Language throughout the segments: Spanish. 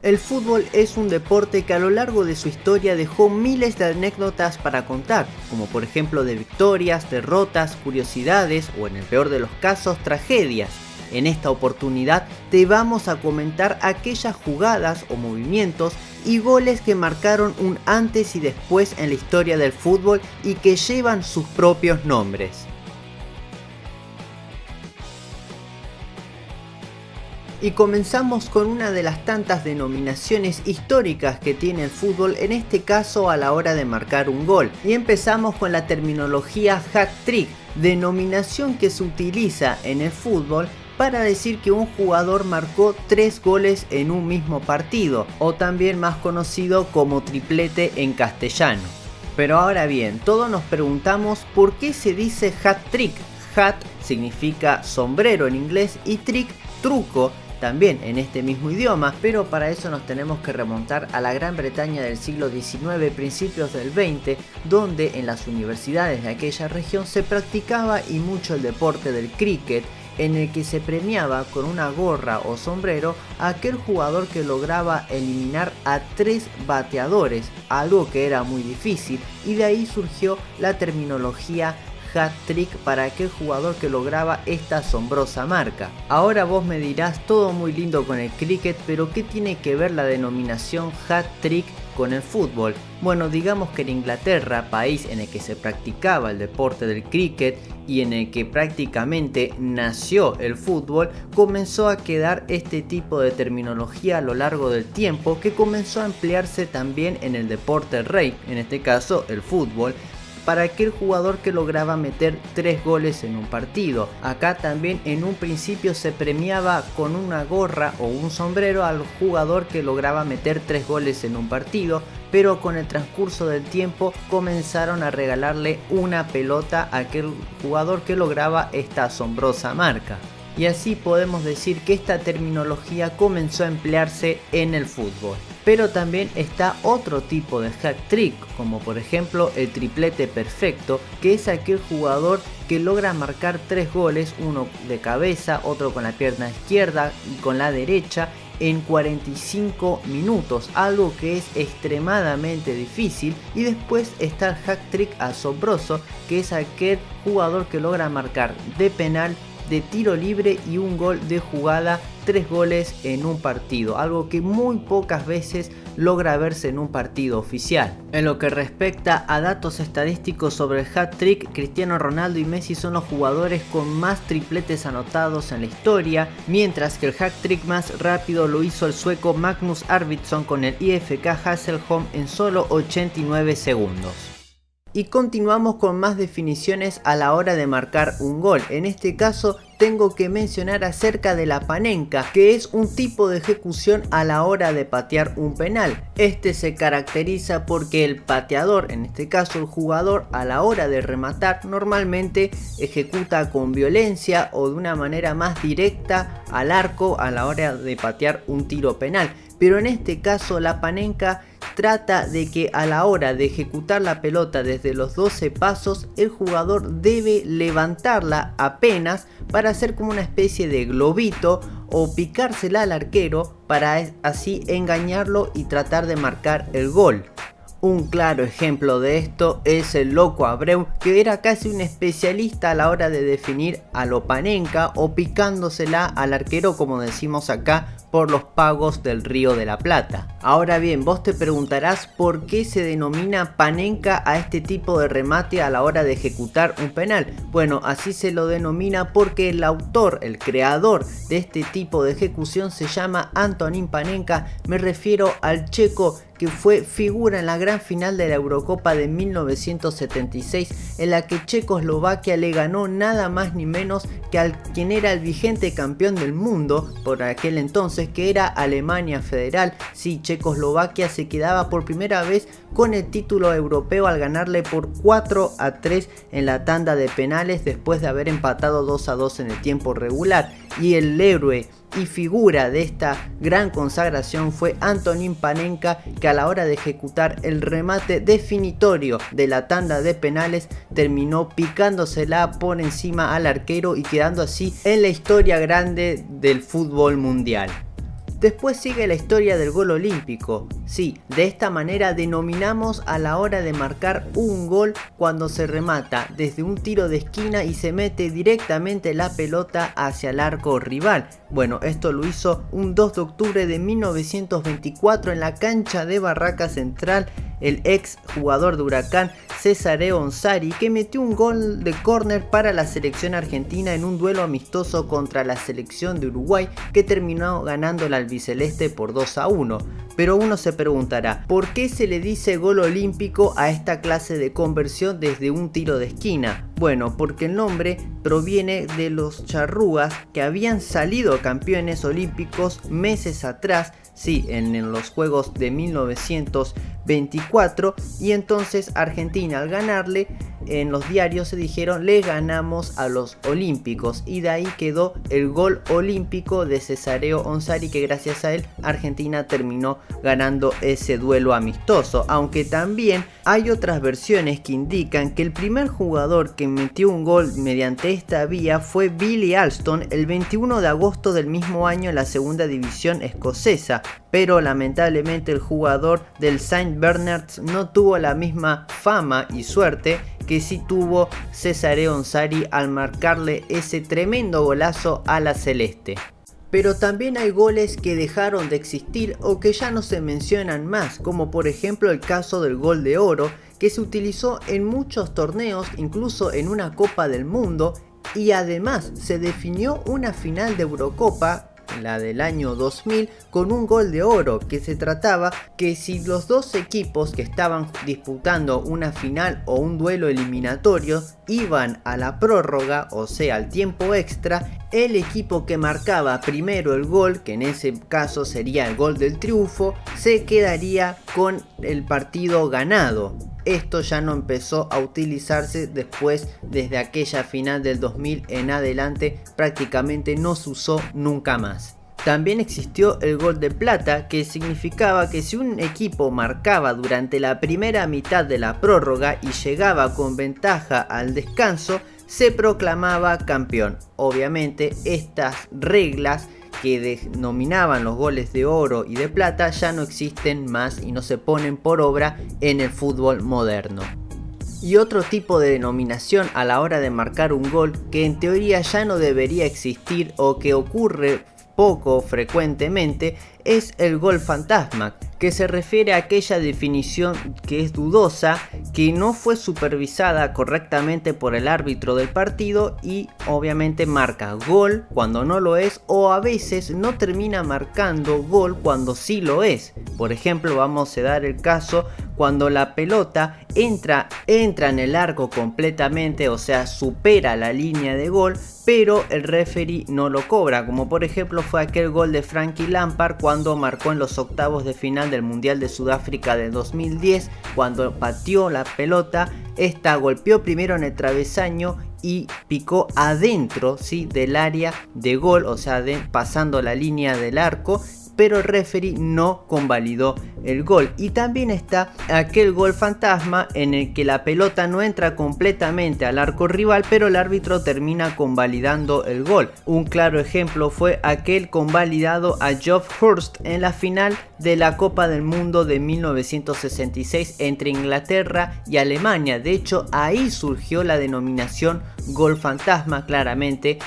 El fútbol es un deporte que a lo largo de su historia dejó miles de anécdotas para contar, como por ejemplo de victorias, derrotas, curiosidades o en el peor de los casos, tragedias. En esta oportunidad te vamos a comentar aquellas jugadas o movimientos y goles que marcaron un antes y después en la historia del fútbol y que llevan sus propios nombres. Y comenzamos con una de las tantas denominaciones históricas que tiene el fútbol, en este caso a la hora de marcar un gol. Y empezamos con la terminología hat-trick, denominación que se utiliza en el fútbol para decir que un jugador marcó 3 goles en un mismo partido, o también más conocido como triplete en castellano. Pero ahora bien, todos nos preguntamos por qué se dice hat-trick. Hat significa sombrero en inglés y trick, truco, también en este mismo idioma, pero para eso nos tenemos que remontar a la Gran Bretaña del siglo XIX, principios del XX, donde en las universidades de aquella región se practicaba y mucho el deporte del cricket, en el que se premiaba con una gorra o sombrero a aquel jugador que lograba eliminar a 3 bateadores, algo que era muy difícil, y de ahí surgió la terminología hat-trick para aquel jugador que lograba esta asombrosa marca. Ahora vos me dirás, todo muy lindo con el cricket, pero ¿qué tiene que ver la denominación hat-trick con el fútbol? Bueno, digamos que en Inglaterra, país en el que se practicaba el deporte del cricket y en el que prácticamente nació el fútbol, comenzó a quedar este tipo de terminología a lo largo del tiempo, que comenzó a emplearse también en el deporte rey, en este caso el fútbol, para aquel jugador que lograba meter 3 goles en un partido. Acá también en un principio se premiaba con una gorra o un sombrero al jugador que lograba meter 3 goles en un partido, pero con el transcurso del tiempo comenzaron a regalarle una pelota a aquel jugador que lograba esta asombrosa marca. Y así podemos decir que esta terminología comenzó a emplearse en el fútbol. Pero también está otro tipo de hat-trick, como por ejemplo el triplete perfecto, que es aquel jugador que logra marcar 3 goles, uno de cabeza, otro con la pierna izquierda y con la derecha, en 45 minutos, algo que es extremadamente difícil. Y después está el hat-trick asombroso, que es aquel jugador que logra marcar de penal, de tiro libre y un gol de jugada, 3 goles en un partido, algo que muy pocas veces logra verse en un partido oficial. En lo que respecta a datos estadísticos sobre el hat-trick, Cristiano Ronaldo y Messi son los jugadores con más tripletes anotados en la historia, mientras que el hat-trick más rápido lo hizo el sueco Magnus Arvidsson con el IFK Hässleholm en solo 89 segundos. Y continuamos con más definiciones a la hora de marcar un gol. En este caso tengo que mencionar acerca de la panenka, que es un tipo de ejecución a la hora de patear un penal. Este se caracteriza porque el pateador, en este caso el jugador, a la hora de rematar normalmente ejecuta con violencia o de una manera más directa al arco a la hora de patear un tiro penal. Pero en este caso la panenka trata de que a la hora de ejecutar la pelota desde los 12 pasos, el jugador debe levantarla apenas para hacer como una especie de globito o picársela al arquero para así engañarlo y tratar de marcar el gol. Un claro ejemplo de esto es el Loco Abreu, que era casi un especialista a la hora de definir a lo panenka o picándosela al arquero, como decimos acá, por los pagos del Río de la Plata. Ahora bien, vos te preguntarás por qué se denomina panenka a este tipo de remate a la hora de ejecutar un penal. Bueno, así se lo denomina porque el autor, el creador de este tipo de ejecución se llama Antonín Panenka. Me refiero al checo que fue figura en la gran final de la Eurocopa de 1976, en la que Checoslovaquia le ganó nada más ni menos que al quien era el vigente campeón del mundo por aquel entonces, que era Alemania Federal. Sí, Checoslovaquia se quedaba por primera vez con el título europeo al ganarle por 4-3 en la tanda de penales después de haber empatado 2-2 en el tiempo regular. Y el héroe y figura de esta gran consagración fue Antonín Panenka, que a la hora de ejecutar el remate definitorio de la tanda de penales terminó picándosela por encima al arquero y quedando así en la historia grande del fútbol mundial. Después sigue la historia del gol olímpico. Sí, de esta manera denominamos a la hora de marcar un gol cuando se remata desde un tiro de esquina y se mete directamente la pelota hacia el arco rival. Bueno, esto lo hizo un 2 de octubre de 1924 en la cancha de Barraca Central el ex jugador de Huracán Cesareo Onsari, que metió un gol de córner para la selección argentina en un duelo amistoso contra la selección de Uruguay, que terminó ganando el albiceleste por 2-1. Pero uno se preguntará, ¿por qué se le dice gol olímpico a esta clase de conversión desde un tiro de esquina? Bueno, porque el nombre proviene de los charrúas que habían salido campeones olímpicos meses atrás, sí, en los Juegos de 1924, y entonces Argentina, al ganarle, en los diarios se dijeron: le ganamos a los olímpicos, y de ahí quedó el gol olímpico de Cesareo Onsari, que gracias a él Argentina terminó ganando ese duelo amistoso. Aunque también hay otras versiones que indican que el primer jugador que metió un gol mediante esta vía fue Billy Alston el 21 de agosto del mismo año en la segunda división escocesa, pero lamentablemente el jugador del St. Bernards no tuvo la misma fama y suerte que sí tuvo Cesareo Onsari al marcarle ese tremendo golazo a la celeste. Pero también hay goles que dejaron de existir o que ya no se mencionan más, como por ejemplo el caso del gol de oro, que se utilizó en muchos torneos, incluso en una Copa del Mundo, y además se definió una final de Eurocopa, la del año 2000, con un gol de oro, que se trataba que si los dos equipos que estaban disputando una final o un duelo eliminatorio iban a la prórroga, o sea al tiempo extra, el equipo que marcaba primero el gol, que en ese caso sería el gol del triunfo, se quedaría con el partido ganado. Esto ya no empezó a utilizarse después, desde aquella final del 2000 en adelante prácticamente no se usó nunca más. También existió el gol de plata, que significaba que si un equipo marcaba durante la primera mitad de la prórroga y llegaba con ventaja al descanso, se proclamaba campeón. Obviamente estas reglas que denominaban los goles de oro y de plata ya no existen más y no se ponen por obra en el fútbol moderno. Y otro tipo de denominación a la hora de marcar un gol que en teoría ya no debería existir o que ocurre poco frecuentemente es el gol fantasma, que se refiere a aquella definición que es dudosa, que no fue supervisada correctamente por el árbitro del partido y obviamente marca gol cuando no lo es, o a veces no termina marcando gol cuando sí lo es. Por ejemplo, vamos a dar el caso cuando la pelota entra en el arco completamente, o sea, supera la línea de gol, pero el referee no lo cobra, como por ejemplo fue aquel gol de Frankie Lampard cuando marcó en los octavos de final del Mundial de Sudáfrica del 2010, cuando pateó la pelota, esta golpeó primero en el travesaño y picó adentro, ¿sí?, del área de gol, o sea, pasando la línea del arco, pero el referee no convalidó el gol. Y también está aquel gol fantasma en el que la pelota no entra completamente al arco rival, pero el árbitro termina convalidando el gol. Un claro ejemplo fue aquel convalidado a Geoff Hurst en la final de la Copa del Mundo de 1966 entre Inglaterra y Alemania. De hecho, ahí surgió la denominación gol fantasma, claramente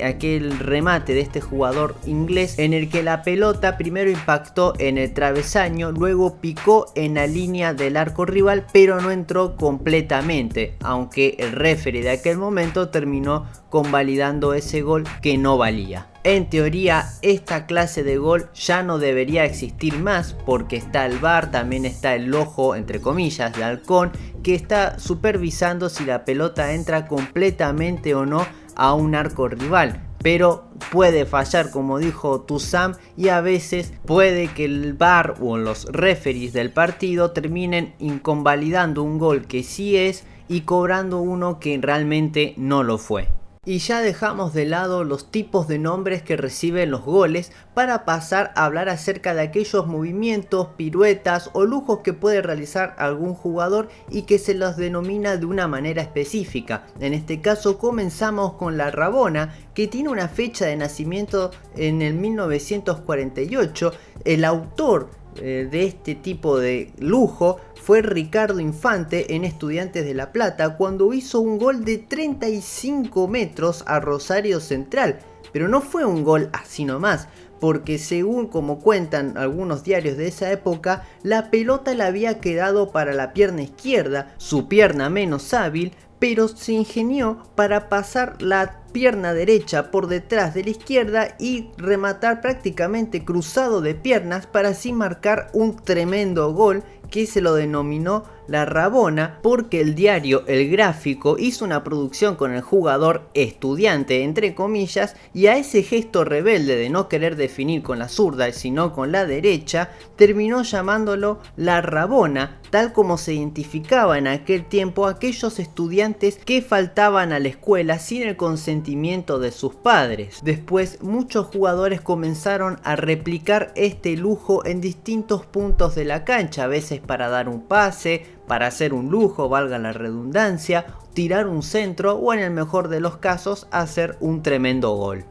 aquel remate de este jugador inglés en el que la pelota primero impactó en el travesaño, luego picó en la línea del arco rival, pero no entró completamente, aunque el referee de aquel momento terminó convalidando ese gol que no valía. En teoría, esta clase de gol ya no debería existir más, porque está el VAR, también está el ojo, entre comillas, de halcón, que está supervisando si la pelota entra completamente o no a un arco rival. Pero puede fallar, como dijo Toussaint, y a veces puede que el VAR o los referees del partido terminen inconvalidando un gol que sí es y cobrando uno que realmente no lo fue. Y ya dejamos de lado los tipos de nombres que reciben los goles para pasar a hablar acerca de aquellos movimientos, piruetas o lujos que puede realizar algún jugador y que se los denomina de una manera específica. En este caso comenzamos con la Rabona, que tiene una fecha de nacimiento en el 1948. El autor de este tipo de lujo fue Ricardo Infante en Estudiantes de La Plata, cuando hizo un gol de 35 metros a Rosario Central. Pero no fue un gol así nomás, porque según como cuentan algunos diarios de esa época, la pelota le había quedado para la pierna izquierda, su pierna menos hábil, pero se ingenió para pasar la pierna derecha por detrás de la izquierda y rematar prácticamente cruzado de piernas para así marcar un tremendo gol que se lo denominó la Rabona, porque el diario El Gráfico hizo una producción con el jugador estudiante entre comillas, y a ese gesto rebelde de no querer definir con la zurda sino con la derecha terminó llamándolo la Rabona, tal como se identificaba en aquel tiempo a aquellos estudiantes que faltaban a la escuela sin el consentimiento de sus padres. Después muchos jugadores comenzaron a replicar este lujo en distintos puntos de la cancha, a veces para dar un pase, para hacer un lujo, valga la redundancia, tirar un centro o en el mejor de los casos hacer un tremendo gol.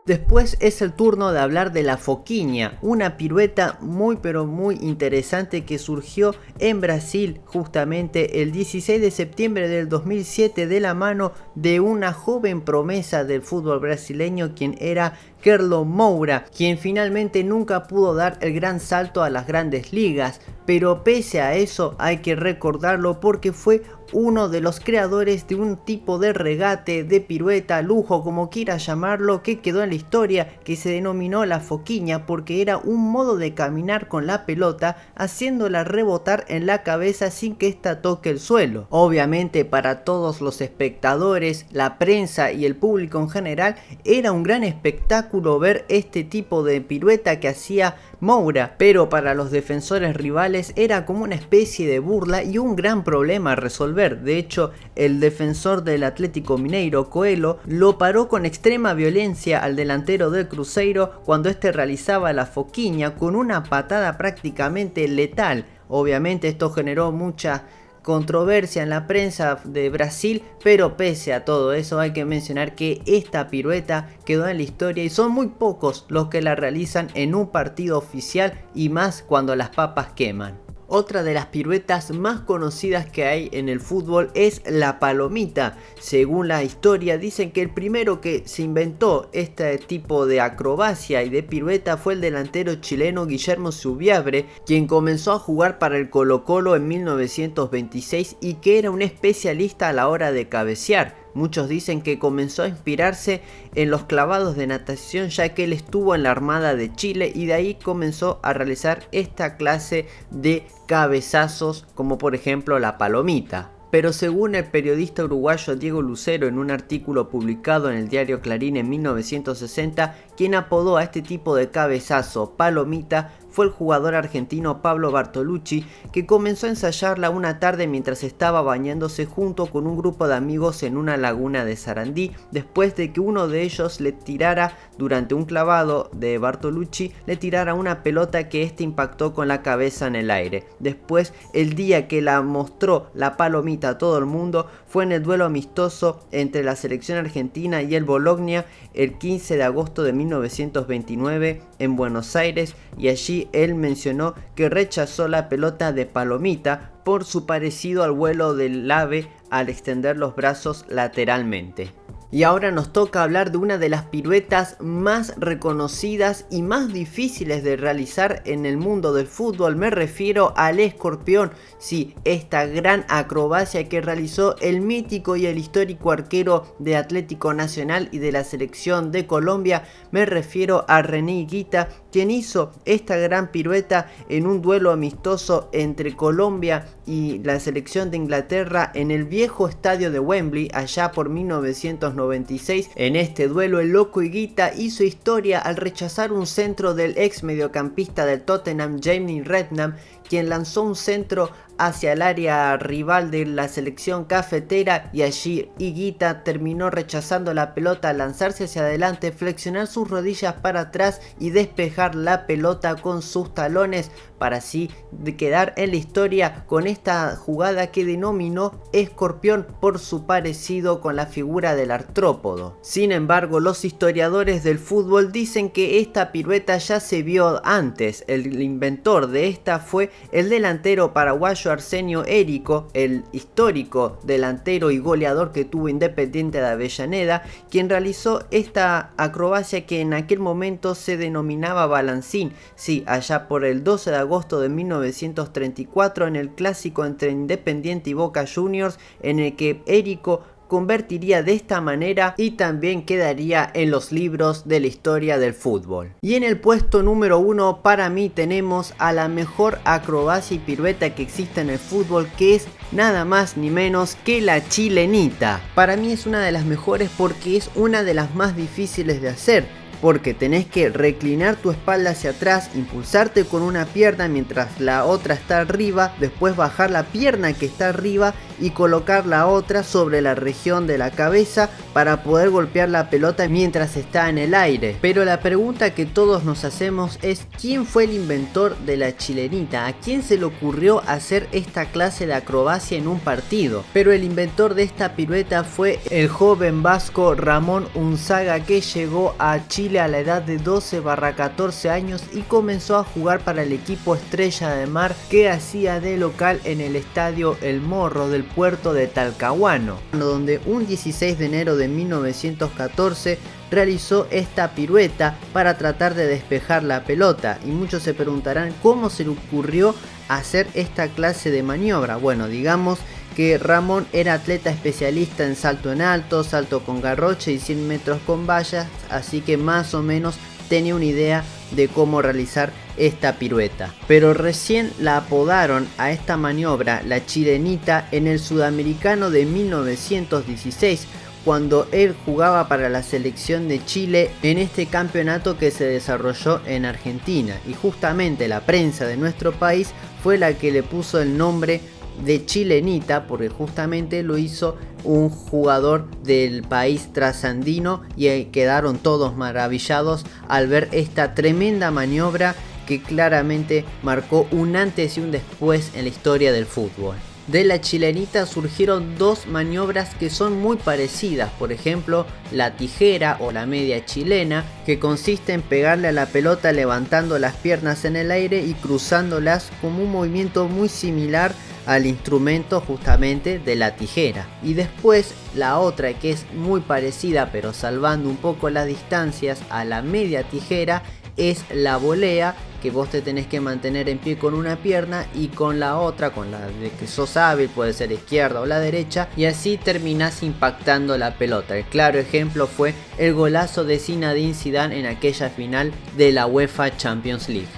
Después es el turno de hablar de la foquiña, una pirueta muy pero muy interesante que surgió en Brasil justamente el 16 de septiembre del 2007 de la mano de una joven promesa del fútbol brasileño quien era Kerlon Moura, quien finalmente nunca pudo dar el gran salto a las grandes ligas, pero pese a eso hay que recordarlo porque fue uno de los creadores de un tipo de regate, de pirueta, lujo, como quiera llamarlo, que quedó en la historia, que se denominó la foquiña porque era un modo de caminar con la pelota haciéndola rebotar en la cabeza sin que ésta toque el suelo. Obviamente para todos los espectadores, la prensa y el público en general era un gran espectáculo ver este tipo de pirueta que hacía Moura, pero para los defensores rivales era como una especie de burla y un gran problema a resolver. De hecho, el defensor del Atlético Mineiro, Coelho, lo paró con extrema violencia al delantero del Cruzeiro cuando este realizaba la foquiña con una patada prácticamente letal. Obviamente esto generó mucha controversia en la prensa de Brasil, pero pese a todo eso hay que mencionar que esta pirueta quedó en la historia y son muy pocos los que la realizan en un partido oficial y más cuando las papas queman. Otra de las piruetas más conocidas que hay en el fútbol es la palomita. Según la historia dicen que el primero que se inventó este tipo de acrobacia y de pirueta fue el delantero chileno Guillermo Zubiabre, quien comenzó a jugar para el Colo-Colo en 1926 y que era un especialista a la hora de cabecear. Muchos dicen que comenzó a inspirarse en los clavados de natación ya que él estuvo en la Armada de Chile y de ahí comenzó a realizar esta clase de cabezazos como por ejemplo la palomita. Pero según el periodista uruguayo Diego Lucero en un artículo publicado en el diario Clarín en 1960, quien apodó a este tipo de cabezazo palomita fue el jugador argentino Pablo Bartolucci, que comenzó a ensayarla una tarde mientras estaba bañándose junto con un grupo de amigos en una laguna de Sarandí, después de que uno de ellos le tirara, durante un clavado de Bartolucci, le tirara una pelota que este impactó con la cabeza en el aire. Después, el día que la mostró la palomita a todo el mundo fue en el duelo amistoso entre la selección argentina y el Bologna el 15 de agosto de 1929 en Buenos Aires, y allí él mencionó que rechazó la pelota de palomita por su parecido al vuelo del ave al extender los brazos lateralmente. Y ahora nos toca hablar de una de las piruetas más reconocidas y más difíciles de realizar en el mundo del fútbol. Me refiero al escorpión, sí, esta gran acrobacia que realizó el mítico y el histórico arquero de Atlético Nacional y de la selección de Colombia. Me refiero a René Higuita, quien hizo esta gran pirueta en un duelo amistoso entre Colombia y la selección de Inglaterra en el viejo estadio de Wembley allá por 1996. En este duelo el loco Higuita hizo historia al rechazar un centro del ex mediocampista del Tottenham, Jamie Redknapp, quien lanzó un centro hacia el área rival de la selección cafetera, y allí Higuita terminó rechazando la pelota al lanzarse hacia adelante, flexionar sus rodillas para atrás y despejar la pelota con sus talones, para así quedar en la historia con esta jugada que denominó escorpión por su parecido con la figura del artrópodo. Sin embargo, los historiadores del fútbol dicen que esta pirueta ya se vio antes. El inventor de esta fue el delantero paraguayo Arsenio Érico, el histórico delantero y goleador que tuvo Independiente de Avellaneda, quien realizó esta acrobacia que en aquel momento se denominaba balancín. Sí, allá por el 12 de agosto de 1934 en el clásico entre Independiente y Boca Juniors, en el que Érico convertiría de esta manera y también quedaría en los libros de la historia del fútbol. Y en el puesto número 1 para mí tenemos a la mejor acrobacia y pirueta que existe en el fútbol, que es nada más ni menos que la chilenita. Para mí es una de las mejores porque es una de las más difíciles de hacer, porque tenés que reclinar tu espalda hacia atrás, impulsarte con una pierna mientras la otra está arriba, después bajar la pierna que está arriba y colocar la otra sobre la región de la cabeza para poder golpear la pelota mientras está en el aire. Pero la pregunta que todos nos hacemos es: ¿quién fue el inventor de la chilenita? ¿A quién se le ocurrió hacer esta clase de acrobacia en un partido? Pero el inventor de esta pirueta fue el joven vasco Ramón Unzaga, que llegó a Chile a la edad de 12/14 años y comenzó a jugar para el equipo Estrella de Mar, que hacía de local en el estadio El Morro del puerto de Talcahuano, donde un 16 de enero de 1914 realizó esta pirueta para tratar de despejar la pelota. Y muchos se preguntarán cómo se le ocurrió hacer esta clase de maniobra. Bueno, digamos que Ramón era atleta especialista en salto en alto, salto con garrocha y 100 metros con vallas, así que más o menos tenía una idea de cómo realizar esta pirueta. Pero recién la apodaron a esta maniobra la chilenita en el Sudamericano de 1916, cuando él jugaba para la selección de Chile en este campeonato que se desarrolló en Argentina, y justamente la prensa de nuestro país fue la que le puso el nombre de chilenita porque justamente lo hizo un jugador del país trasandino, y quedaron todos maravillados al ver esta tremenda maniobra que claramente marcó un antes y un después en la historia del fútbol. De la chilenita surgieron dos maniobras que son muy parecidas, por ejemplo la tijera o la media chilena, que consiste en pegarle a la pelota levantando las piernas en el aire y cruzándolas, como un movimiento muy similar al instrumento justamente de la tijera. Y después la otra, que es muy parecida pero salvando un poco las distancias a la media tijera, es la volea, que vos te tenés que mantener en pie con una pierna y con la otra, con la de que sos hábil, puede ser izquierda o la derecha, y así terminás impactando la pelota. El claro ejemplo fue el golazo de Zinedine Zidane en aquella final de la UEFA Champions League.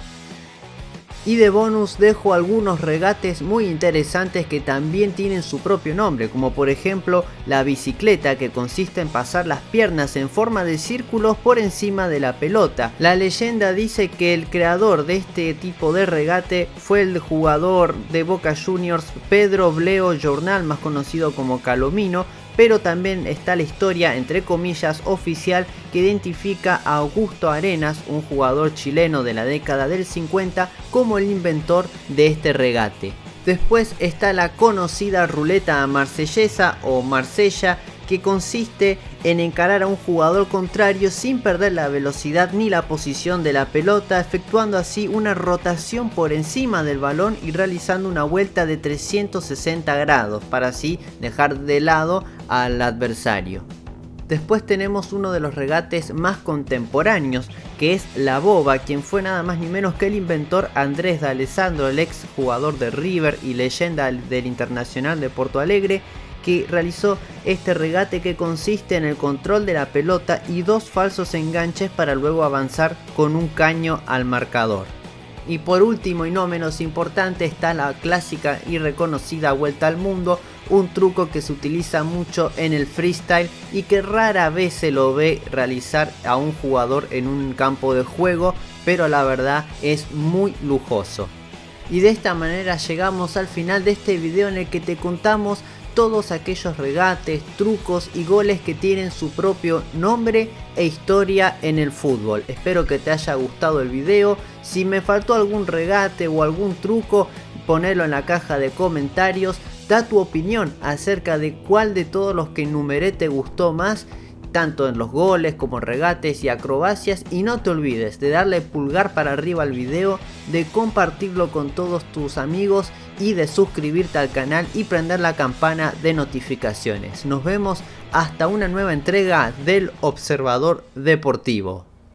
Y de bonus dejo algunos regates muy interesantes que también tienen su propio nombre, como por ejemplo la bicicleta, que consiste en pasar las piernas en forma de círculos por encima de la pelota. La leyenda dice que el creador de este tipo de regate fue el jugador de Boca Juniors Pedro Bleo Jornal, más conocido como Calomino, pero también está la historia, entre comillas, oficial, que identifica a Augusto Arenas, un jugador chileno de la década del 50, como el inventor de este regate. Después está la conocida ruleta marsellesa o Marsella, que consiste en encarar a un jugador contrario sin perder la velocidad ni la posición de la pelota, efectuando así una rotación por encima del balón y realizando una vuelta de 360 grados para así dejar de lado al adversario. Después tenemos uno de los regates más contemporáneos, que es la boba, quien fue nada más ni menos que el inventor Andrés D'Alessandro, el ex jugador de River y leyenda del Internacional de Porto Alegre, que realizó este regate que consiste en el control de la pelota y 2 falsos enganches para luego avanzar con un caño al marcador. Y por último y no menos importante está la clásica y reconocida vuelta al mundo, un truco que se utiliza mucho en el freestyle y que rara vez se lo ve realizar a un jugador en un campo de juego, pero la verdad es muy lujoso. Y de esta manera llegamos al final de este video en el que te contamos todos aquellos regates, trucos y goles que tienen su propio nombre e historia en el fútbol. Espero que te haya gustado el video. Si me faltó algún regate o algún truco, ponelo en la caja de comentarios. Da tu opinión acerca de cuál de todos los que enumeré te gustó más, tanto en los goles como regates y acrobacias, y no te olvides de darle pulgar para arriba al video, de compartirlo con todos tus amigos y de suscribirte al canal y prender la campana de notificaciones. Nos vemos hasta una nueva entrega del Observador Deportivo.